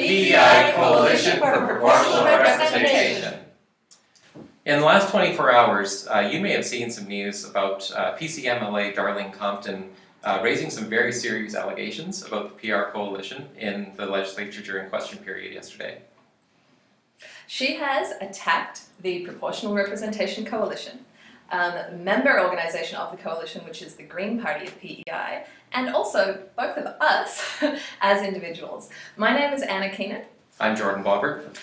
PEI Coalition for Proportional Representation. In the last 24 hours, you may have seen some news about PCMLA Darlene Compton raising some very serious allegations about the PEI Coalition in the legislature during question period yesterday. She has attacked the Proportional Representation Coalition, member organisation of the coalition, which is the Green Party of PEI, and also both of us as individuals. My name is Anna Keenan. I'm Jordan Bobbert.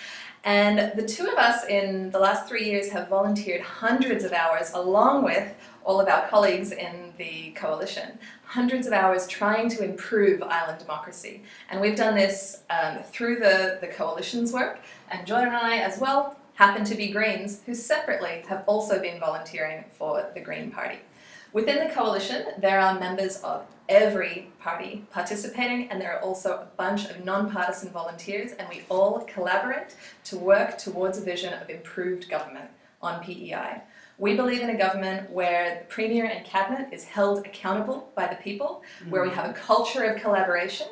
And the two of us in the last 3 years have volunteered hundreds of hours, along with all of our colleagues in the coalition, hundreds of hours trying to improve island democracy. And we've done this through the coalition's work, and Jordan and I as well happen to be Greens who separately have also been volunteering for the Green Party. Within the coalition, there are members of every party participating, and there are also a bunch of non-partisan volunteers, and we all collaborate to work towards a vision of improved government on PEI. We believe in a government where the Premier and Cabinet is held accountable by the people, where we have a culture of collaboration,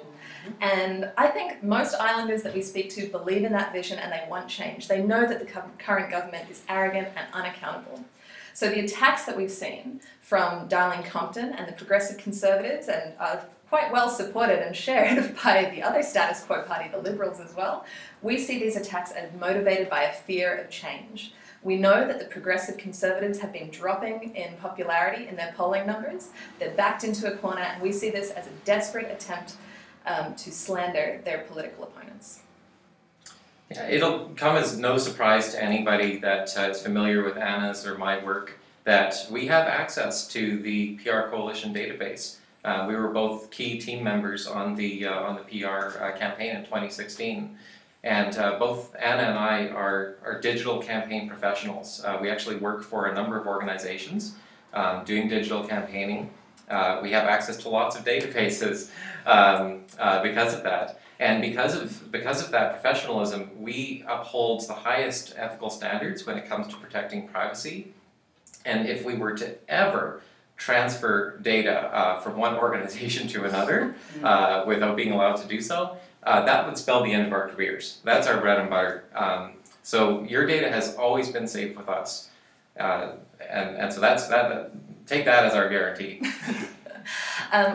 and I think most islanders that we speak to believe in that vision and they want change. They know that the current government is arrogant and unaccountable. So the attacks that we've seen from Darlene Compton and the Progressive Conservatives, and are quite well supported and shared by the other status quo party, the Liberals as well, we see these attacks as motivated by a fear of change. We know that the Progressive Conservatives have been dropping in popularity in their polling numbers. They're backed into a corner, and we see this as a desperate attempt to slander their political opponents. Yeah, it'll come as no surprise to anybody that is familiar with Anna's or my work that we have access to the PEI Coalition database. We were both key team members on the PEI campaign in 2016. And both Anna and I are digital campaign professionals. We actually work for a number of organizations doing digital campaigning. We have access to lots of databases because of that. And because of that professionalism, we uphold the highest ethical standards when it comes to protecting privacy. And if we were to ever transfer data from one organization to another without being allowed to do so, that would spell the end of our careers. That's our bread and butter. So your data has always been safe with us. And so take that as our guarantee.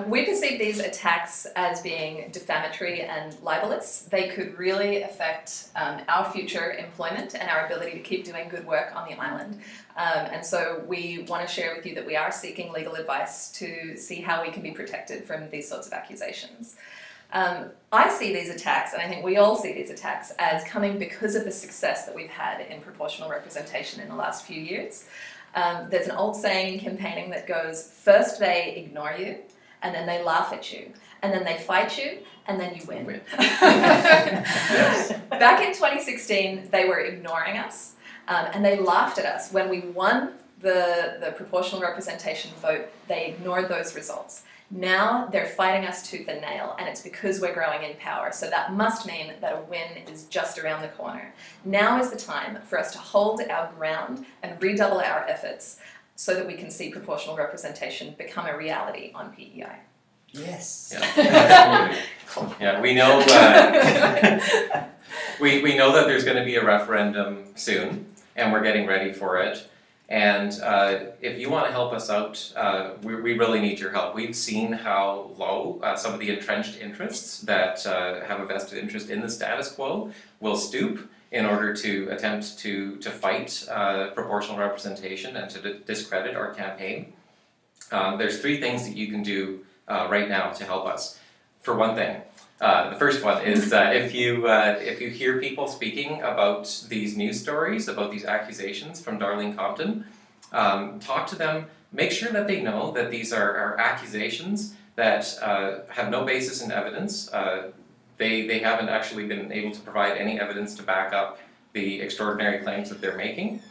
We perceive these attacks as being defamatory and libelous. They could really affect our future employment and our ability to keep doing good work on the island. And so we want to share with you that we are seeking legal advice to see how we can be protected from these sorts of accusations. I see these attacks, and I think we all see these attacks, as coming because of the success that we've had in proportional representation in the last few years. There's an old saying in campaigning that goes, first they ignore you, and then they laugh at you, and then they fight you, and then you win. Yes. Back in 2016, they were ignoring us, and they laughed at us. When we won the proportional representation vote, they ignored those results. Now they're fighting us tooth and nail, and it's because we're growing in power. So that must mean that a win is just around the corner. Now is the time for us to hold our ground and redouble our efforts so that we can see proportional representation become a reality on PEI. Yes. Yeah, yeah, we know we know that there's going to be a referendum soon, and we're getting ready for it. And if you want to help us out, we really need your help. We've seen how low some of the entrenched interests that have a vested interest in the status quo will stoop in order to attempt to fight proportional representation and to discredit our campaign. There's three things that you can do right now to help us. For one thing, the first one is if you hear people speaking about these news stories, about these accusations from Darlene Compton, talk to them, make sure that they know that these are accusations that have no basis in evidence. They haven't actually been able to provide any evidence to back up the extraordinary claims that they're making.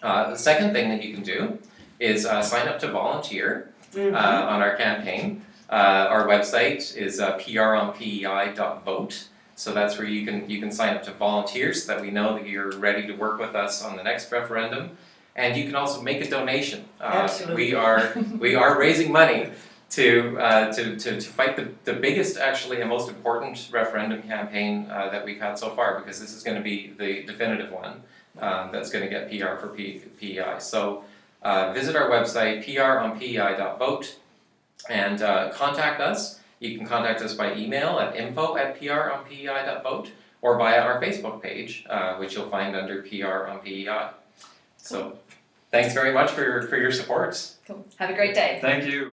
The second thing that you can do is sign up to volunteer on our campaign. Our website is pronpei.vote, so that's where you can sign up to volunteer so that we know that you're ready to work with us on the next referendum. And you can also make a donation. Absolutely. We are raising money to fight the biggest, actually, and most important referendum campaign that we've had so far, because this is going to be the definitive one that's going to get PR for PEI. So visit our website, pronpei.vote, and contact us. You can contact us by email at info@pronpei.vote, or via our Facebook page, which you'll find under PR on PEI. So thanks very much for your support. Cool. Have a great day. Thank you.